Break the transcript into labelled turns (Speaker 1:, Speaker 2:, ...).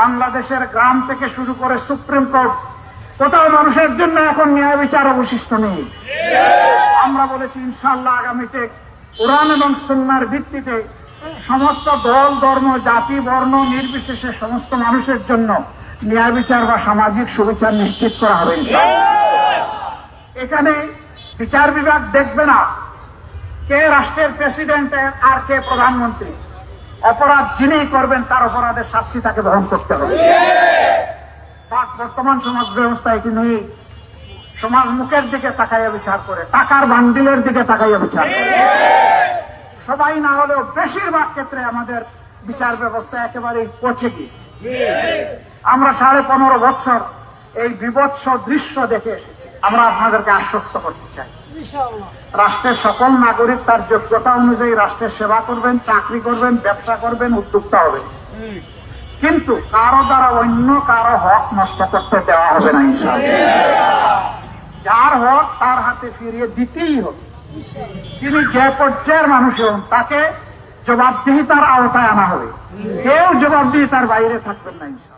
Speaker 1: বাংলাদেশের গ্রাম থেকে শুরু করে সুপ্রিম কোর্ট, কোথাও মানুষের জন্য এখন ন্যায় বিচার অবশিষ্ট নেই। আমরা বলেছি ইনশাআল্লাহ আগামীতে কোরআন এবং সুন্নাহর ভিত্তিতে সমস্ত দল, ধর্ম, জাতি, বর্ণ নির্বিশেষে সমস্ত মানুষের জন্য ন্যায় বিচার বা সামাজিক সুবিচার নিশ্চিত করা হবে ইনশাআল্লাহ। এখানে বিচার বিভাগ দেখবে না কে রাষ্ট্রের প্রেসিডেন্ট আর কে প্রধানমন্ত্রী। অপরাধ যিনি করবেন তার অপরাধের শাস্তি তাকে বহন করতে হবে। বর্তমান সমাজ ব্যবস্থা এটি নেই। সমাজ মুখের দিকে তাকাইয়া বিচার করে, টাকার বান্ডিলের দিকে তাকাইয়া বিচার করে। সবাই না হলেও বেশিরভাগ ক্ষেত্রে আমাদের বিচার ব্যবস্থা একেবারে পচে গিয়েছে। আমরা 15.5 বছর এই বিভৎস দৃশ্য দেখে এসেছি। আমরা আপনাদেরকে আশ্বস্ত করতে চাই, রাষ্ট্রের সকল নাগরিক তার যোগ্যতা অনুযায়ী রাষ্ট্রের সেবা করবেন, চাকরি করবেন, ব্যবসা করবেন, উদ্যোক্তা হবেন, কিন্তু কারো দ্বারা অন্য কারো হক নষ্ট করতে দেওয়া হবে না ইনশাআল্লাহ। যার হক তার হাতে ফিরিয়ে দিতেই হবে। তিনি যে পর্যায়ের মানুষ হন তাকে জবাবদিহিতার আওতায় আনা হবে। কেউ জবাবদিহিতার বাইরে থাকবেন না ইনশাআল্লাহ।